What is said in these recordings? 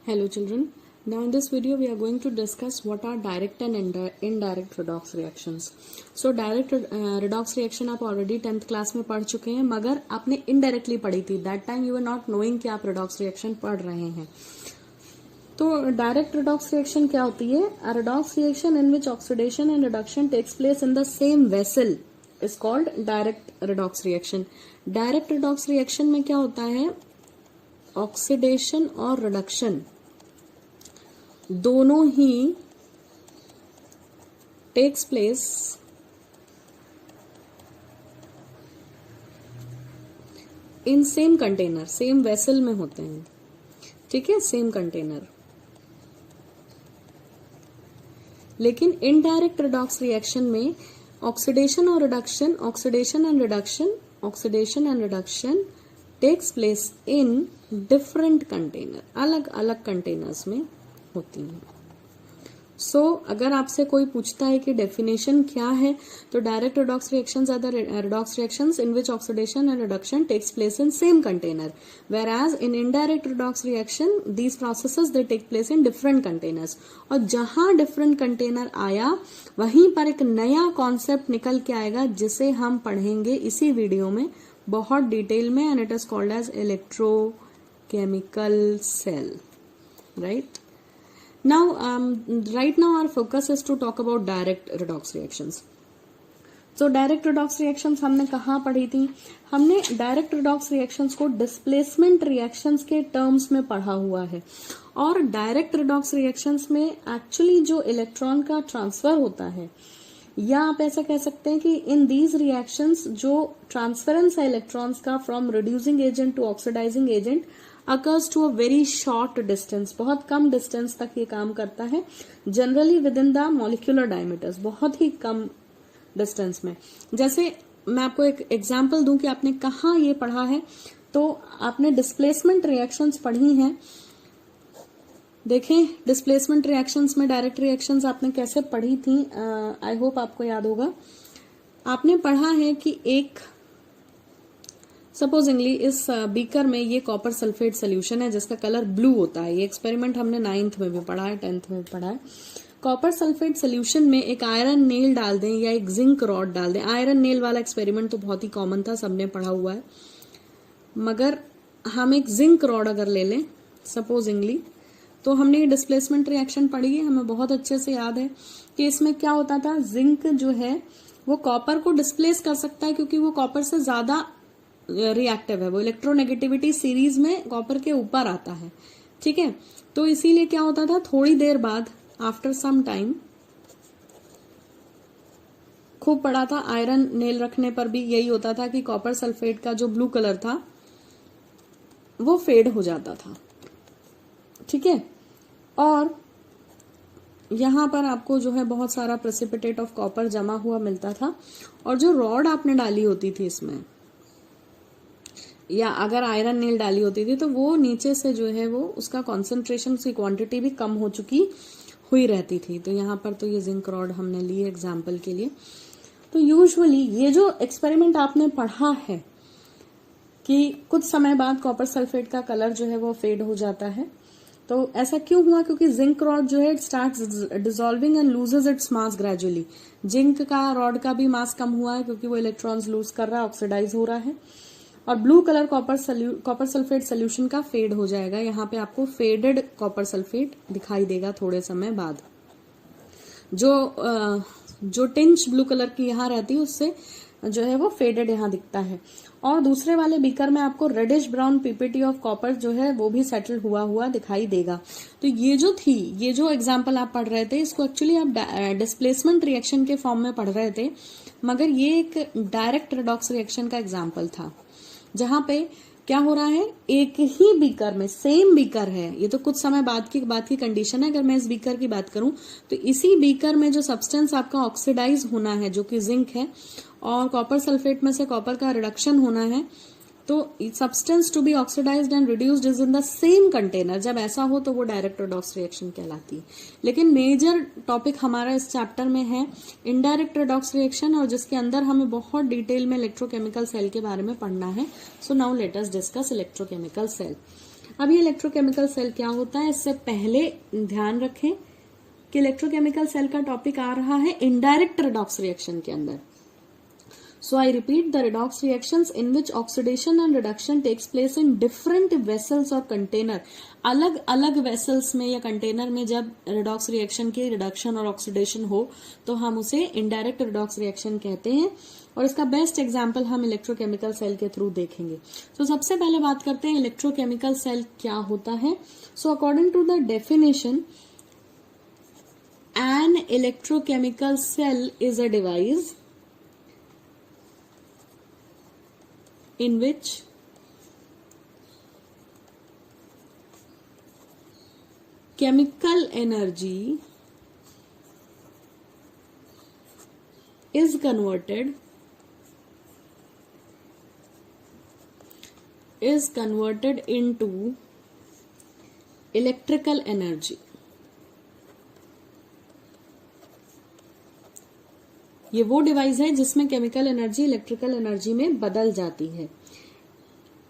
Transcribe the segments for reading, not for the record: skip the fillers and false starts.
Hello children. Now in this video we are going to discuss what are direct and indirect redox reactions. So direct redox reaction आप already 10th class में पढ़ चुके हैं, मगर आपने indirectly पढ़ी थी. That time you were not knowing कि आप redox reaction पढ़ रहे हैं. तो direct redox reaction क्या होती है? A redox reaction in which oxidation and reduction takes place in the same vessel is called direct redox reaction. Direct redox reaction में क्या होता है? ऑक्सीडेशन और रिडक्शन दोनों ही takes place in same container, same vessel में होते हैं. ठीक है, सेम कंटेनर. लेकिन इनडायरेक्ट रिडॉक्स रिएक्शन में ऑक्सीडेशन और reduction, oxidation and reduction, oxidation and reduction takes place in different container, अलग अलग कंटेनर्स में होती हैं. सो अगर आपसे कोई पूछता है कि डेफिनेशन क्या है, तो direct redox reactions are the redox reactions in which oxidation and reduction takes place in same container, whereas in indirect redox reaction these processes they take place in different containers. और जहां different container आया वहीं पर एक नया concept निकल के आएगा जिसे हम पढ़ेंगे इसी वीडियो में बहुत डिटेल में, and it is called as electrochemical cell. Right now right now our focus is to talk about direct redox reactions. So direct redox reactions हमने कहाँ पढ़ी थी? हमने direct redox reactions को displacement reactions के terms में पढ़ा हुआ है. और direct redox reactions में actually जो इलेक्ट्रॉन का ट्रांसफर होता है, या आप ऐसा कह सकते हैं कि इन दीज रिएक्शंस जो ट्रांसफरेंस है इलेक्ट्रॉन्स का from reducing agent to oxidising agent occurs to a very short distance, बहुत कम डिस्टेंस तक ये काम करता है. Generally within the molecular diameters, बहुत ही कम डिस्टेंस में. जैसे मैं आपको एक एग्जांपल दूं कि आपने कहाँ ये पढ़ा है, तो आपने डिस्प्लेसमेंट रिएक्शंस पढ़ी हैं. देखें डिस्प्लेसमेंट रिएक्शंस में डायरेक्ट रिएक्शंस आपने कैसे पढ़ी थी. आई होप आपको याद होगा. आपने पढ़ा है कि एक सपोजिंगली इस बीकर में ये कॉपर सल्फेट सोल्यूशन है जिसका कलर ब्लू होता है. ये एक्सपेरिमेंट हमने 9th में भी पढ़ा है, 10th में भी पढ़ा है. कॉपर सल्फेट सोल्यूशन में एक आयरन नेल डाल दें या एक जिंक रॉड डाल दें. आयरन नेल वाला एक्सपेरिमेंट तो बहुत ही कॉमन था, सबने पढ़ा हुआ है. मगर हम एक जिंक रॉड अगर ले लें सपोजिंगली, तो हमने ये डिस्प्लेसमेंट रिएक्शन पढ़ी है, हमें बहुत अच्छे से याद है कि इसमें क्या होता था. जिंक जो है वो कॉपर को डिस्प्लेस कर सकता है क्योंकि वो कॉपर से ज्यादा रिएक्टिव है, वो इलेक्ट्रोनेगेटिविटी सीरीज में कॉपर के ऊपर आता है. ठीक है, तो इसीलिए क्या होता था, थोड़ी देर बाद आफ्टर सम टाइम, खूब पढ़ा था आयरन नेल रखने पर भी यही होता था कि कॉपर सल्फेट का जो ब्लू कलर था वो फेड हो जाता था. ठीक है, और यहां पर आपको जो है बहुत सारा प्रेसिपिटेट ऑफ कॉपर जमा हुआ मिलता था. और जो रॉड आपने डाली होती थी इसमें, या अगर आयरन नेल डाली होती थी, तो वो नीचे से जो है वो उसका कॉन्सेंट्रेशन, उसकी क्वांटिटी भी कम हो चुकी हुई रहती थी. तो यहाँ पर तो ये जिंक रॉड हमने ली एग्जाम्पल के लिए. तो यूजुअली ये जो एक्सपेरिमेंट आपने पढ़ा है कि कुछ समय बाद कॉपर सल्फेट का कलर जो है वो फेड हो जाता है, तो ऐसा क्यों हुआ? क्योंकि जिंक रॉड जो है it starts dissolving and loses its mass gradually. Zinc का रॉड का भी मास कम हुआ है क्योंकि वो इलेक्ट्रॉन्स लूज कर रहा है, ऑक्सीडाइज हो रहा है. और blue colour copper sulphate solution का फेड हो जाएगा. यहाँ पे आपको फेडेड कॉपर सल्फेट दिखाई देगा थोड़े समय बाद. जो टिंच ब्लू कलर की यहाँ रहती है उससे जो है वो फेडेड यहाँ दिखता है. और दूसरे वाले बीकर में आपको reddish brown PPT of copper जो है वो भी सेटल हुआ दिखाई देगा. तो ये जो एग्जांपल आप पढ़ रहे थे, इसको एक्चुअली आप डिस्प्लेसमेंट रिएक्शन के फॉर्म में पढ़ रहे थे, मगर ये एक डायरेक्ट रिडॉक्स रिएक्शन का एग्जाम्पल था, जहां पे क्या हो रहा है, एक ही बीकर में, सेम बीकर है. ये तो कुछ समय बाद की कंडीशन है. अगर मैं इस बीकर की बात करूं तो इसी बीकर में जो सब्सटेंस आपका ऑक्सीडाइज होना है जो कि जिंक है, और कॉपर सल्फेट में से कॉपर का रिडक्शन होना है, तो substance to be oxidised and reduced is in the same container. जब ऐसा हो तो वो डायरेक्ट रिडॉक्स रिएक्शन कहलाती है. लेकिन मेजर टॉपिक हमारा इस चैप्टर में है इनडायरेक्ट रिडॉक्स रिएक्शन, और जिसके अंदर हमें बहुत डिटेल में इलेक्ट्रोकेमिकल सेल के बारे में पढ़ना है. So now let us discuss electrochemical cell. अब ये इलेक्ट्रोकेमिकल सेल क्या होता है, इससे पहले ध्यान रखें कि इलेक्ट्रोकेमिकल सेल का टॉपिक आ रहा है इनडायरेक्ट रेडॉक्स रिएक्शन के अंदर. So I repeat, the redox reactions in which oxidation and reduction takes place in different vessels or container. अलग अलग वेसल्स में या कंटेनर में जब रेडॉक्स रिएक्शन की रिडक्शन और ऑक्सीडेशन हो तो हम उसे इनडायरेक्ट रेडॉक्स रिएक्शन कहते हैं. और इसका बेस्ट एग्जांपल हम इलेक्ट्रोकेमिकल सेल के थ्रू देखेंगे. तो सबसे पहले बात करते हैं इलेक्ट्रोकेमिकल सेल क्या होता है. So according to the definition, an electrochemical cell is a device in which chemical energy is converted into electrical energy. ये वो डिवाइस है जिसमें केमिकल एनर्जी इलेक्ट्रिकल एनर्जी में बदल जाती है.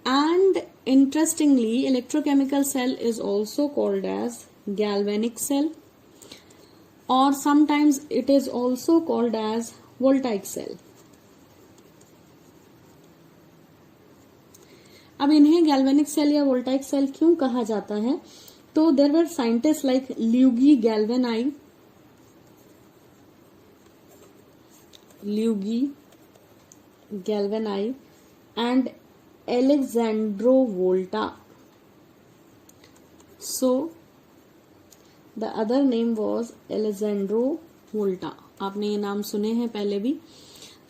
And interestingly, electrochemical cell is also called as galvanic cell और sometimes it is also called as voltaic cell. अब इन्हें गैल्वेनिक सेल या वोल्टाइक सेल क्यों कहा जाता है, तो there were scientists like Luigi Galvani and Alexandro Volta. So the other name was Alexandro Volta. आपने ये नाम सुने हैं पहले भी.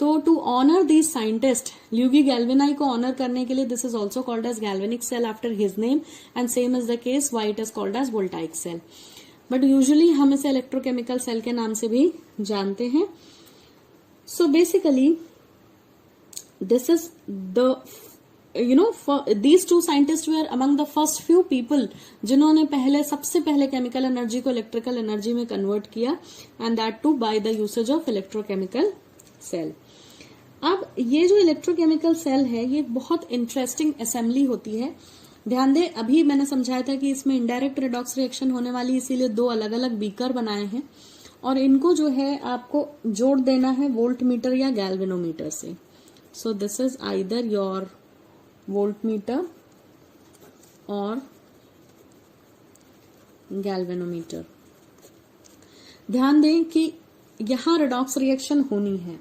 तो to honour this scientist, Luigi Galvani को ऑनर करने के लिए this is also called as galvanic cell after his name and same is the case why it is called as voltaic cell. But usually हम इसे electrochemical cell के नाम से भी जानते हैं. So basically, this is the, these two scientists were among the first few people जिन्होंने सबसे पहले केमिकल एनर्जी को इलेक्ट्रिकल एनर्जी में कन्वर्ट किया, and that too by the usage of electrochemical cell. अब ये जो इलेक्ट्रोकेमिकल सेल है ये बहुत इंटरेस्टिंग असेंबली होती है. ध्यान दें, अभी मैंने समझाया था कि इसमें इनडायरेक्ट रेडॉक्स रिएक्शन होने वाली, इसीलिए दो अलग अलग बीकर बनाए हैं और इनको जो है आपको जोड़ देना है वोल्ट मीटर या गैल्वेनोमीटर से. सो this is either your volt meter और गैल्वेनोमीटर. ध्यान दें कि यहां रिडॉक्स रिएक्शन होनी है,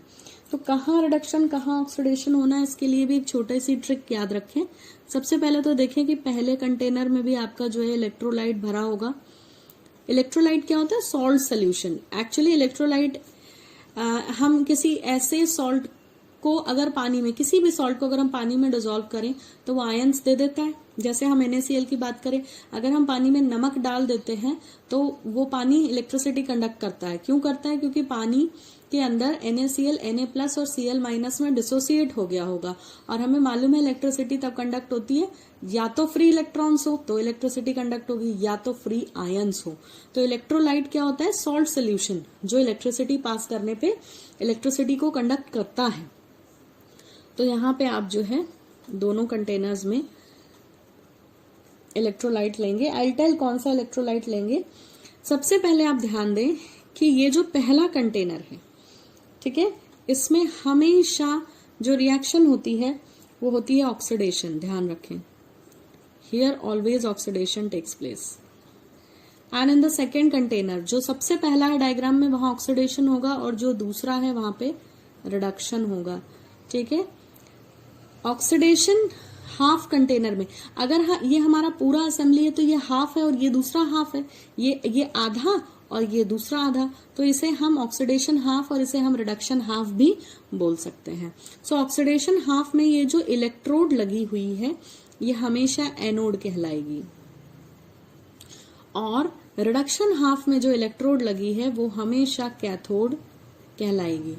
तो कहाँ रिडक्शन कहाँ ऑक्सीडेशन होना है, इसके लिए भी एक छोटी सी ट्रिक याद रखें. सबसे पहले तो देखें कि पहले कंटेनर में भी आपका जो है इलेक्ट्रोलाइट भरा होगा. इलेक्ट्रोलाइट क्या होता है, सॉल्ट सोल्यूशन. एक्चुअली इलेक्ट्रोलाइट हम किसी ऐसे सॉल्ट को अगर पानी में, किसी भी सॉल्ट को अगर हम पानी में डिसॉल्व करें तो वो आयंस दे देता है. जैसे हम NaCl की बात करें, अगर हम पानी में नमक डाल देते हैं तो वो पानी इलेक्ट्रिसिटी कंडक्ट करता है. क्यों करता है, क्योंकि पानी के अंदर NaCl Na+ और Cl- में डिसोसिएट हो गया होगा. और हमें मालूम है इलेक्ट्रिसिटी तब कंडक्ट होती है या तो फ्री इलेक्ट्रॉन्स हो तो इलेक्ट्रिसिटी कंडक्ट होगी, या तो फ्री आयंस हो. तो इलेक्ट्रोलाइट क्या होता है, सॉल्ट सोल्यूशन जो इलेक्ट्रिसिटी पास करने पे इलेक्ट्रिसिटी को कंडक्ट करता है. तो यहाँ पे आप जो है दोनों कंटेनर्स में इलेक्ट्रोलाइट लेंगे. आई टेल कौन सा इलेक्ट्रोलाइट लेंगे. सबसे पहले आप ध्यान दें कि ये जो पहला कंटेनर है, ठीक है, इसमें हमेशा जो रिएक्शन होती है वो होती है ऑक्सीडेशन. ध्यान रखें, here always oxidation takes place. And in the second container, जो सबसे पहला है डायग्राम में, वहां ऑक्सीडेशन होगा और जो दूसरा है वहां पे रिडक्शन होगा. ठीक है, ऑक्सीडेशन हाफ कंटेनर में, अगर ये हमारा पूरा असेंबली है तो ये हाफ है और ये दूसरा हाफ है, ये आधा और ये दूसरा आधा, तो इसे हम ऑक्सीडेशन हाफ और इसे हम रिडक्शन हाफ भी बोल सकते हैं. सो ऑक्सीडेशन हाफ में ये जो इलेक्ट्रोड लगी हुई है ये हमेशा एनोड कहलाएगी, और रिडक्शन हाफ में जो इलेक्ट्रोड लगी है वो हमेशा कैथोड कहलाएगी.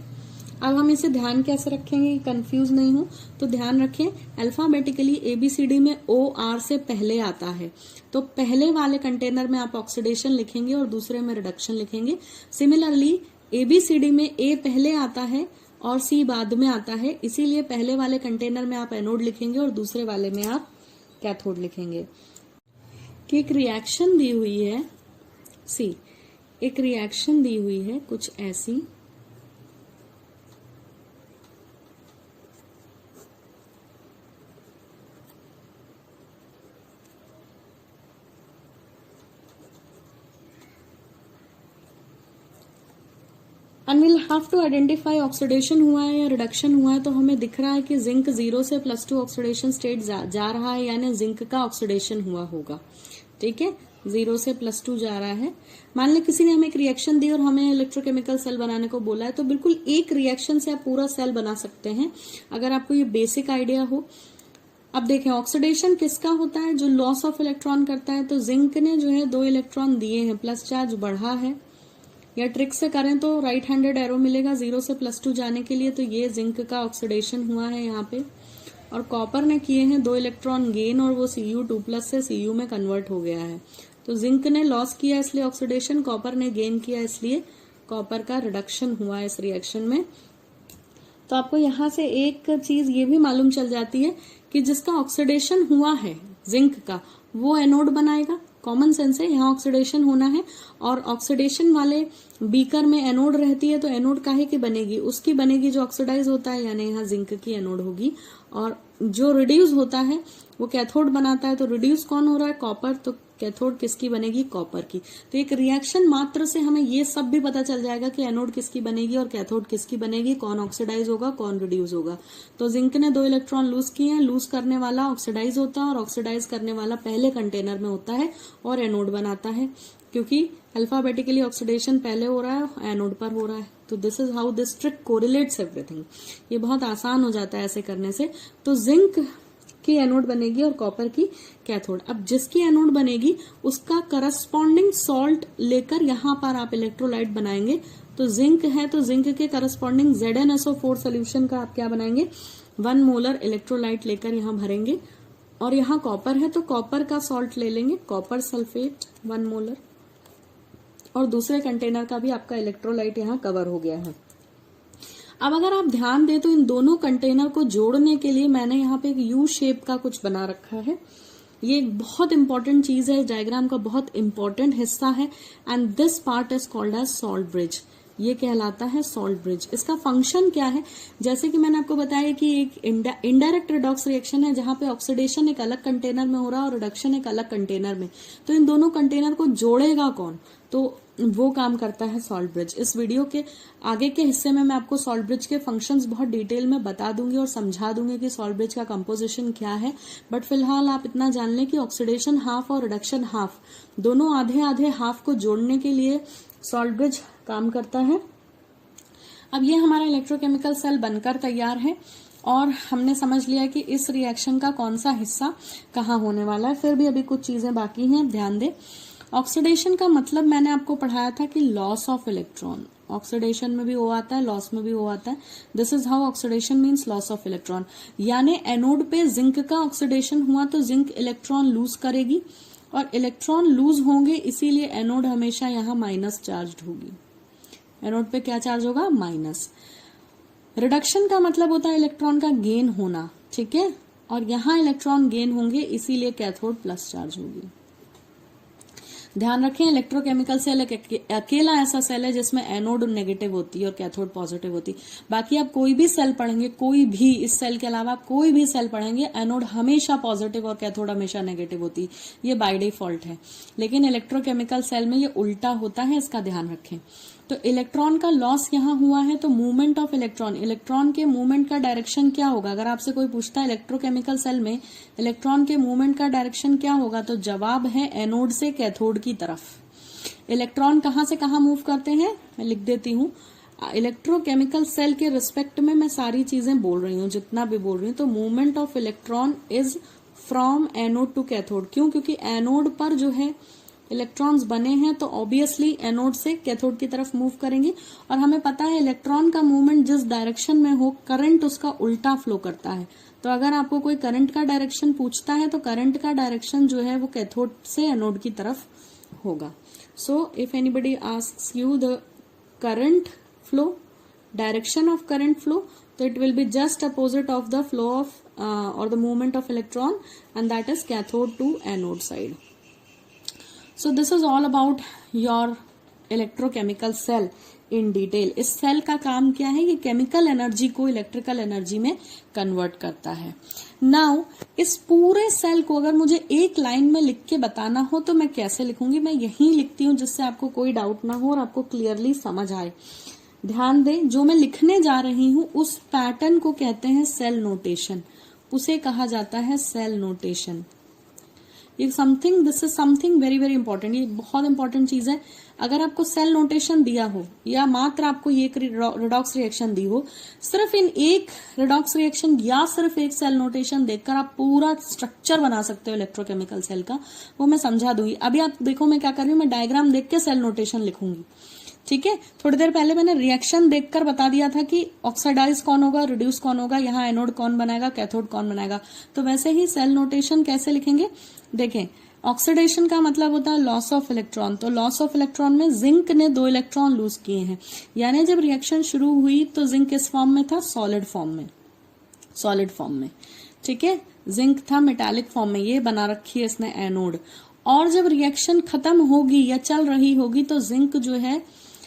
अब हम इसे ध्यान कैसे रखेंगे, कंफ्यूज नहीं हो तो ध्यान रखें, अल्फाबेटिकली ABCD में OR से पहले आता है, तो पहले वाले कंटेनर में आप ऑक्सीडेशन लिखेंगे और दूसरे में रिडक्शन लिखेंगे. सिमिलरली ABCD में A पहले आता है और C बाद में आता है, इसीलिए पहले वाले कंटेनर में आप एनोड लिखेंगे और दूसरे वाले में आप कैथोड लिखेंगे. कि एक रिएक्शन दी हुई है, सी एक रिएक्शन दी हुई है कुछ ऐसी, and will have to identify oxidation हुआ है या रिडक्शन हुआ है। तो हमें दिख रहा है कि जिंक 0 से +2 ऑक्सीडेशन स्टेट जा रहा है, यानी जिंक का ऑक्सीडेशन हुआ होगा। ठीक है, 0 से +2 जा रहा है। मान लें किसी ने हमें एक रिएक्शन दी और हमें इलेक्ट्रोकेमिकल सेल बनाने को बोला है, तो बिल्कुल एक रिएक्शन से आप पूरा सेल बना सकते हैं, अगर आपको ये बेसिक आइडिया हो। अब देखें, ऑक्सीडेशन किसका होता है, जो लॉस ऑफ इलेक्ट्रॉन करता है। तो जिंक ने जो है 2 इलेक्ट्रॉन दिए हैं, प्लस चार्ज बढ़ा है, या ट्रिक से करें तो राइट हैंडेड एरो मिलेगा 0 से +2 जाने के लिए। तो ये जिंक का ऑक्सीडेशन हुआ है यहाँ पे, और कॉपर ने किए हैं 2 इलेक्ट्रॉन गेन, और वो Cu2+ से Cu में कन्वर्ट हो गया है। तो जिंक ने लॉस किया इसलिए ऑक्सीडेशन, कॉपर ने गेन किया इसलिए कॉपर का रिडक्शन हुआ इस रिएक्शन में। तो आपको यहाँ से एक चीज ये भी मालूम चल जाती है कि जिसका ऑक्सीडेशन हुआ है जिंक का, वो एनोड बनाएगा। कॉमन सेंस है, यहाँ ऑक्सीडेशन होना है, और ऑक्सीडेशन वाले बीकर में एनोड रहती है, तो एनोड काहे की बनेगी, उसकी बनेगी जो ऑक्सीडाइज होता है, यानी यहाँ जिंक की एनोड होगी। और जो रिड्यूस होता है वो कैथोड बनाता है, तो रिड्यूस कौन हो रहा है, कॉपर, तो कैथोड किसकी बनेगी, कॉपर की। तो एक रिएक्शन मात्र से हमें ये सब भी पता चल जाएगा कि एनोड किसकी बनेगी और कैथोड किसकी बनेगी, कौन ऑक्सीडाइज होगा, कौन रिड्यूस होगा। तो जिंक ने 2 इलेक्ट्रॉन लूज किए हैं, लूज करने वाला ऑक्सीडाइज होता है, और ऑक्सीडाइज करने वाला पहले कंटेनर में होता है और एनोड बनाता है, क्योंकि अल्फाबेटिकली ऑक्सीडेशन पहले हो रहा है, एनोड पर हो रहा है। तो this is how this trick correlates everything. ये बहुत आसान हो जाता है ऐसे करने से। तो जिंक की एनोड बनेगी और कॉपर की कैथोड। अब जिसकी एनोड बनेगी उसका करस्पॉन्डिंग सॉल्ट लेकर यहाँ पर आप इलेक्ट्रोलाइट बनाएंगे। तो जिंक है तो जिंक के करस्पॉन्डिंग ZnSO4 सोल्यूशन का आप क्या बनाएंगे, 1 मोलर इलेक्ट्रोलाइट लेकर यहाँ भरेंगे। और यहाँ कॉपर है तो कॉपर का सॉल्ट ले लेंगे, कॉपर सल्फेट 1 मोलर, और दूसरे कंटेनर का भी आपका इलेक्ट्रोलाइट यहाँ कवर हो गया है। अब अगर आप ध्यान दें तो इन दोनों कंटेनर को जोड़ने के लिए मैंने यहाँ पे एक यू शेप का कुछ बना रखा है। ये एक बहुत इंपॉर्टेंट चीज है, डायग्राम का बहुत इंपॉर्टेंट हिस्सा है, and this part is called as salt bridge. ये कहलाता है सॉल्ट ब्रिज। इसका फंक्शन क्या है, जैसे कि मैंने आपको बताया कि एक इनडायरेक्ट रिडॉक्स रिएक्शन है जहां पे ऑक्सीडेशन एक अलग कंटेनर में हो रहा है और रिडक्शन एक अलग कंटेनर में। तो इन दोनों कंटेनर को जोड़ेगा कौन, तो वो काम करता है सॉल्ट ब्रिज। इस वीडियो के आगे के हिस्से में मैं आपको सॉल्ट ब्रिज के फंक्शंस बहुत डिटेल में बता दूंगी और समझा दूंगी कि सॉल्ट ब्रिज का कंपोजिशन क्या है। बट फिलहाल आप इतना जान लें कि ऑक्सीडेशन हाफ और रिडक्शन हाफ, दोनों आधे आधे हाफ को जोड़ने के लिए सॉल्ट ब्रिज काम करता है। अब ये हमारा इलेक्ट्रोकेमिकल सेल बनकर तैयार है और हमने समझ लिया कि इस रिएक्शन का कौन सा हिस्सा कहाँ होने वाला है। फिर भी अभी कुछ चीजें बाकी हैं, ध्यान दें। ऑक्सीडेशन का मतलब मैंने आपको पढ़ाया था कि लॉस ऑफ इलेक्ट्रॉन, ऑक्सीडेशन में भी वो आता है, लॉस में भी वो आता है। This is how oxidation means loss of electron. यानी एनोड पे जिंक का ऑक्सीडेशन हुआ तो जिंक इलेक्ट्रॉन लूज करेगी और इलेक्ट्रॉन लूज होंगे, इसीलिए एनोड हमेशा यहाँ माइनस चार्ज होगी। एनोड पे क्या चार्ज होगा, माइनस। रिडक्शन का मतलब होता है इलेक्ट्रॉन का गेन होना, ठीक है, और यहाँ इलेक्ट्रॉन गेन होंगे इसीलिए कैथोड प्लस चार्ज होगी। ध्यान रखें, इलेक्ट्रोकेमिकल सेल एक अकेला ऐसा सेल है जिसमें एनोड नेगेटिव होती है और कैथोड पॉजिटिव होती है। बाकी आप कोई भी सेल पढ़ेंगे, कोई भी इस सेल के अलावा आप कोई भी सेल पढ़ेंगे, एनोड हमेशा पॉजिटिव और कैथोड हमेशा नेगेटिव होती है। ये बाय डिफॉल्ट है। लेकिन इलेक्ट्रोकेमिकल सेल में ये उल्टा होता है, इसका ध्यान रखें। तो इलेक्ट्रॉन का लॉस यहाँ हुआ है तो मूवमेंट ऑफ इलेक्ट्रॉन, इलेक्ट्रॉन के मूवमेंट का डायरेक्शन क्या होगा। अगर आपसे कोई पूछता है इलेक्ट्रोकेमिकल सेल में इलेक्ट्रॉन के मूवमेंट का डायरेक्शन क्या होगा, तो जवाब है एनोड से कैथोड की तरफ। इलेक्ट्रॉन कहाँ से कहाँ मूव करते हैं, मैं लिख देती हूँ। इलेक्ट्रोकेमिकल सेल के रिस्पेक्ट में मैं सारी चीजें बोल रही हूँ, जितना भी बोल रही हूँ। तो movement of electron is from anode to cathode. क्यों, क्योंकि एनोड पर जो है इलेक्ट्रॉन्स बने हैं तो ऑब्वियसली एनोड से कैथोड की तरफ मूव करेंगे। और हमें पता है इलेक्ट्रॉन का मूवमेंट जिस डायरेक्शन में हो, करंट उसका उल्टा फ्लो करता है। तो अगर आपको कोई करंट का डायरेक्शन पूछता है तो करंट का डायरेक्शन जो है वो कैथोड से एनोड की तरफ होगा। So if anybody asks you the current flow, direction of current flow, तो it will be just opposite of the flow of और the movement of electron, and that is cathode to anode side. So this is all about your electrochemical cell in detail. इस सेल का काम क्या है, ये chemical energy को electrical energy में कन्वर्ट करता है। नाउ इस पूरे सेल को अगर मुझे एक लाइन में लिख के बताना हो तो मैं कैसे लिखूंगी, मैं यही लिखती हूं जिससे आपको कोई डाउट ना हो और आपको क्लियरली समझ आए। ध्यान दें, जो मैं लिखने जा रही हूं उस पैटर्न को कहते हैं सेल नोटेशन, उसे कहा जाता है cell notation. This is something very very important, ये बहुत इंपॉर्टेंट चीज है। अगर आपको सेल नोटेशन दिया हो या मात्र आपको ये रिडॉक्स रिएक्शन दी हो, सिर्फ इन एक रिडॉक्स रिएक्शन या सिर्फ एक सेल नोटेशन देखकर आप पूरा स्ट्रक्चर बना सकते हो इलेक्ट्रोकेमिकल सेल का, वो मैं समझा दूंगी। अभी आप देखो मैं क्या कर रही हूँ, मैं डायग्राम देख के सेल नोटेशन लिखूंगी, ठीक है। थोड़ी देर पहले मैंने रिएक्शन देखकर बता दिया था कि ऑक्सीडाइज कौन होगा, रिड्यूस कौन होगा, यहाँ एनोड कौन बनाएगा, कैथोड कौन बनाएगा। तो वैसे ही सेल नोटेशन कैसे लिखेंगे, देखें। ऑक्सीडेशन का मतलब होता है लॉस ऑफ इलेक्ट्रॉन, तो लॉस ऑफ इलेक्ट्रॉन में जिंक ने 2 इलेक्ट्रॉन लूज किए हैं, यानी जब रिएक्शन शुरू हुई तो जिंक किस फॉर्म में था, सॉलिड फॉर्म में, ठीक है। जिंक था मेटालिक फॉर्म में, ये बना रखी है इसने एनोड। और जब रिएक्शन खत्म होगी या चल रही होगी तो जिंक जो है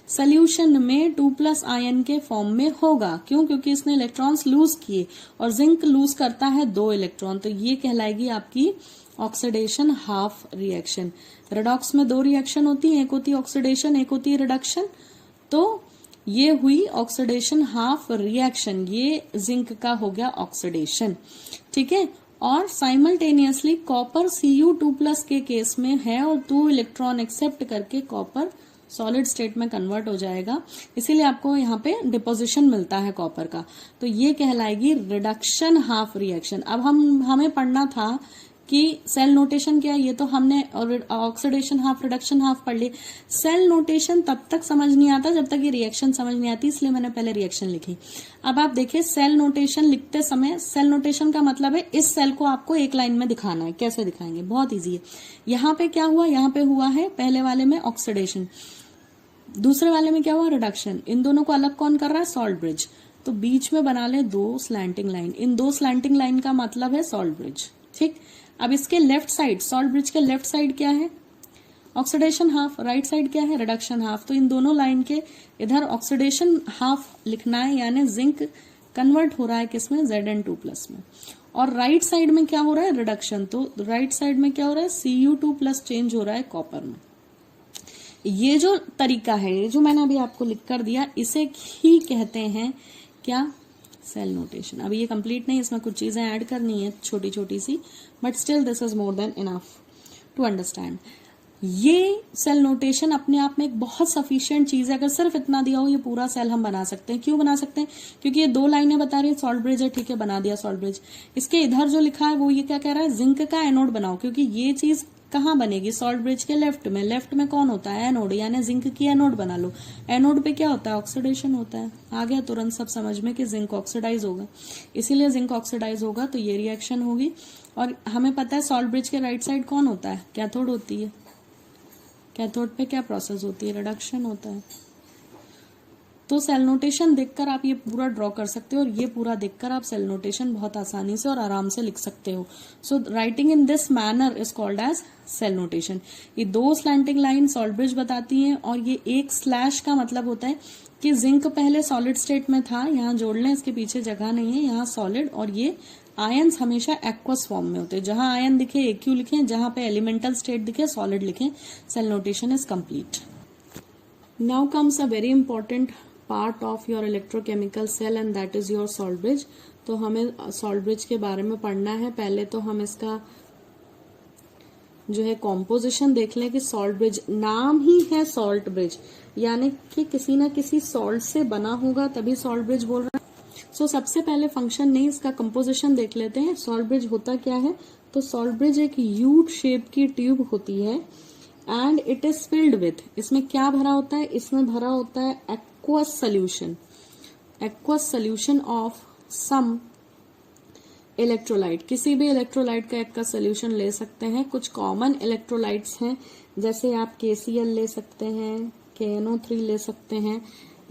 सोल्यूशन में 2+ आयन के फॉर्म में होगा। क्यों, क्योंकि इसने इलेक्ट्रॉन्स लूज किए और जिंक लूज करता है 2 इलेक्ट्रॉन, तो ये कहलाएगी आपकी ऑक्सीडेशन हाफ रिएक्शन। रिडॉक्स में 2 रिएक्शन होती है, एक होती है ऑक्सीडेशन, एक होती है रिडक्शन। तो ये हुई ऑक्सीडेशन हाफ रिएक्शन, ये जिंक का हो गया ऑक्सीडेशन, ठीक है। और साइमल्टेनियसली कॉपर Cu2+ के केस में है और 2 इलेक्ट्रॉन एक्सेप्ट करके कॉपर सॉलिड स्टेट में कन्वर्ट हो जाएगा, इसीलिए आपको यहाँ पे डिपोजिशन मिलता है कॉपर का। तो ये कहलाएगी रिडक्शन हाफ रिएक्शन। अब हमें पढ़ना था कि सेल नोटेशन क्या है, ये तो हमने ऑक्सीडेशन हाफ रिडक्शन हाफ पढ़ ली। सेल नोटेशन तब तक समझ नहीं आता जब तक ये रिएक्शन समझ नहीं आती, इसलिए मैंने पहले रिएक्शन लिखी। अब आप देखिए सेल नोटेशन लिखते समय, सेल नोटेशन का मतलब है इस सेल को आपको एक लाइन में दिखाना है। कैसे दिखाएंगे, बहुत ईजी है। यहाँ पे क्या हुआ, यहाँ पे हुआ है पहले वाले में ऑक्सीडेशन, दूसरे वाले में क्या हुआ, रिडक्शन। इन दोनों को अलग कौन कर रहा है, सॉल्ट ब्रिज। तो बीच में बना ले 2 स्लैंटिंग लाइन, इन 2 स्लैंटिंग लाइन का मतलब है सॉल्ट ब्रिज, ठीक। अब इसके लेफ्ट साइड, सॉल्ट ब्रिज के लेफ्ट साइड क्या है, ऑक्सीडेशन हाफ, राइट साइड क्या है, रिडक्शन हाफ। तो इन दोनों लाइन के इधर ऑक्सीडेशन हाफ लिखना है, यानी जिंक कन्वर्ट हो रहा है किसमें, Zn2+ में। और राइट साइड में क्या हो रहा है, रिडक्शन। तो राइट साइड में क्या हो रहा है, Cu2+ चेंज हो रहा है कॉपर में। ये जो तरीका है, ये जो मैंने अभी आपको लिख कर दिया, इसे ही कहते हैं क्या, सेल नोटेशन। अभी ये कंप्लीट नहीं, इसमें कुछ चीजें ऐड करनी है छोटी छोटी सी, but still this is more than enough to understand. ये सेल नोटेशन अपने आप में एक बहुत सफिशिएंट चीज है। अगर सिर्फ इतना दिया हो, ये पूरा सेल हम बना सकते हैं। क्यों बना सकते हैं, क्योंकि ये 2 लाइनें बता रही है, सॉल्ट ब्रिज है, ठीक है, बना दिया सॉल्ट ब्रिज। इसके इधर जो लिखा है वो ये क्या कह रहा है, जिंक का एनोड बनाओ, क्योंकि ये चीज कहाँ बनेगी, सॉल्ट ब्रिज के लेफ्ट में। लेफ्ट में कौन होता है, एनोड, यानी जिंक की एनोड बना लो। एनोड पे क्या होता है, ऑक्सीडेशन होता है। आ गया तुरंत सब समझ में कि जिंक ऑक्सीडाइज होगा, इसीलिए जिंक ऑक्सीडाइज होगा तो ये रिएक्शन होगी। और हमें पता है सॉल्ट ब्रिज के राइट साइड कौन होता है, कैथोड होती है। कैथोड पे क्या प्रोसेस होती है, रिडक्शन होता है। तो सेल नोटेशन देखकर आप ये पूरा ड्रॉ कर सकते हो, और ये पूरा देखकर आप सेल नोटेशन बहुत आसानी से और आराम से लिख सकते हो। So writing in this manner is called as cell notation. ये 2 स्लैंटिंग लाइन सॉल्ट ब्रिज बताती हैं, और ये एक स्लैश का मतलब होता है कि जिंक पहले सॉलिड स्टेट में था, यहाँ जोड़ लें, इसके पीछे जगह नहीं है, यहाँ सॉलिड। और ये आयन्स हमेशा एक्वस फॉर्म में होते हैं, जहां आयन दिखे AQ लिखें, जहां पे एलिमेंटल स्टेट दिखे सॉलिड लिखें। Cell notation is complete. Now comes a very important part of your electrochemical cell and that is your salt bridge. तो हमें सॉल्ट ब्रिज के बारे में पढ़ना है। पहले तो हम इसका जो है कॉम्पोजिशन देख लें कि सॉल्ट ब्रिज, नाम ही है सॉल्ट ब्रिज, यानी कि किसी ना किसी सॉल्ट से बना होगा तभी सॉल्ट ब्रिज बोल रहा है। सो सबसे पहले फंक्शन नहीं, इसका कंपोजिशन देख लेते हैं। सॉल्ट ब्रिज होता क्या है, तो सॉल्ट ब्रिज एक यूट शेप की ट्यूब होती है and it is filled with, इसमें क्या भरा होता है, इसमें भरा होता है aqueous solution of some electrolyte. किसी भी इलेक्ट्रोलाइट का aqueous solution ले सकते हैं। कुछ कॉमन इलेक्ट्रोलाइट्स हैं, जैसे आप KCl ले सकते हैं, KNO3 ले सकते हैं,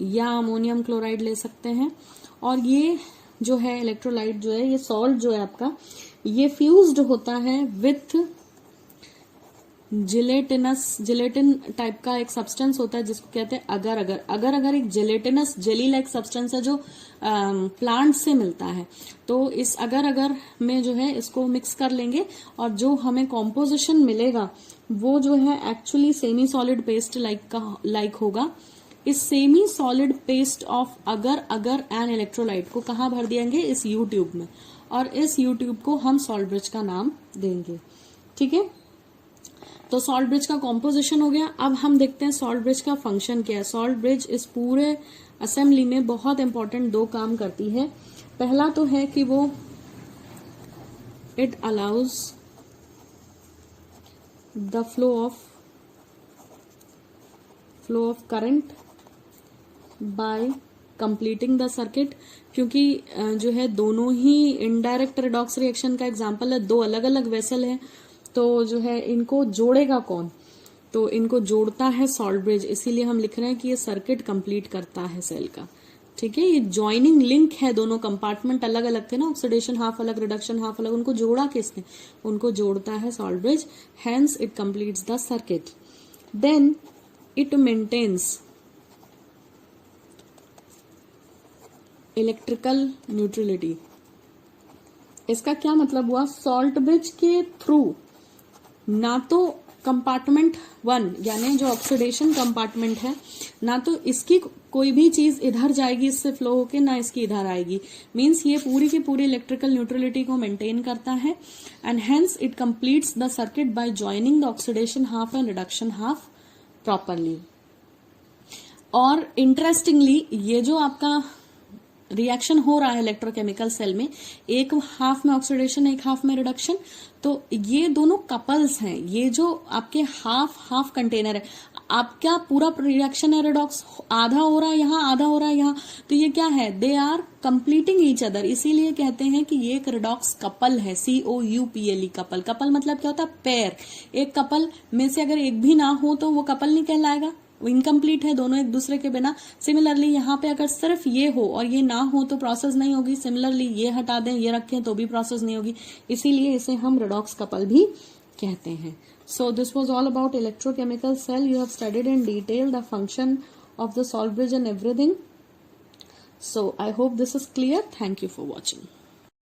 या अमोनियम क्लोराइड ले सकते हैं। और ये जो है इलेक्ट्रोलाइट जो है, ये सॉल्ट जो है आपका, ये फ्यूज्ड होता है विथ जिलेटिन टाइप का एक सब्सटेंस होता है जिसको कहते हैं अगर एक जिलेटिनस जेली लाइक सब्सटेंस है जो प्लांट से मिलता है, तो इस अगर में जो है इसको मिक्स कर लेंगे और जो हमें कॉम्पोजिशन मिलेगा वो जो है actually semi solid paste like होगा। इस सेमी सॉलिड पेस्ट ऑफ अगर एंड इलेक्ट्रोलाइट को कहाँ भर देंगे, इस यू ट्यूब में, और इस यू ट्यूब को हम सॉल्ट ब्रिज का नाम देंगे। ठीक है, तो सॉल्ट ब्रिज का कॉम्पोजिशन हो गया। अब हम देखते हैं सॉल्ट ब्रिज का फंक्शन क्या है। सॉल्ट ब्रिज इस पूरे असेंबली में बहुत इंपॉर्टेंट 2 काम करती है। पहला तो है कि वो it allows the flow of current by completing the circuit, क्योंकि जो है दोनों ही इनडायरेक्ट रिडॉक्स रिएक्शन का एग्जांपल है, 2 अलग अलग वेसल है, तो जो है इनको जोड़ेगा कौन, तो इनको जोड़ता है सॉल्ट ब्रिज, इसीलिए हम लिख रहे हैं कि ये सर्किट कंप्लीट करता है सेल का। ठीक है, ये ज्वाइनिंग लिंक है, दोनों कंपार्टमेंट अलग अलग थे ना, ऑक्सीडेशन हाफ अलग, रिडक्शन हाफ अलग, उनको जोड़ा किसने, उनको जोड़ता है salt bridge, hence it completes the circuit. Then it maintains electrical neutrality. इसका क्या मतलब हुआ, सॉल्ट ब्रिज के थ्रू ना तो कंपार्टमेंट 1 यानी जो ऑक्सीडेशन कंपार्टमेंट है, ना तो इसकी कोई भी चीज इधर जाएगी इससे फ्लो होके, ना इसकी इधर आएगी, मींस ये पूरी की पूरी इलेक्ट्रिकल न्यूट्रलिटी को मेंटेन करता है, and hence it completes the circuit by joining the oxidation half and reduction half properly. और इंटरेस्टिंगली ये जो आपका रिएक्शन हो रहा है इलेक्ट्रोकेमिकल सेल में, एक हाफ में ऑक्सीडेशन एक हाफ में रिडक्शन, तो ये दोनों कपल्स हैं। ये जो आपके हाफ कंटेनर है, आपका पूरा रिएक्शन है रिडॉक्स, आधा हो रहा है यहाँ, आधा हो रहा है यहाँ, तो ये क्या है, they are completing each other, इसीलिए कहते हैं कि ये एक रिडॉक्स कपल है, COUPLE कपल। कपल मतलब क्या होता है, पेयर। एक कपल में से अगर एक भी ना हो तो वो कपल नहीं कहलाएगा, इनकम्प्लीट है, दोनों एक दूसरे के बिना। सिमिलरली यहाँ पे अगर सिर्फ ये हो और ये ना हो तो प्रोसेस नहीं होगी, सिमिलरली ये हटा दें ये रखें तो भी प्रोसेस नहीं होगी, इसीलिए इसे हम रिडॉक्स कपल भी कहते हैं। So this was all about electrochemical cell. You have studied in detail the function of the salt bridge and everything. So I hope this is clear. Thank you for watching.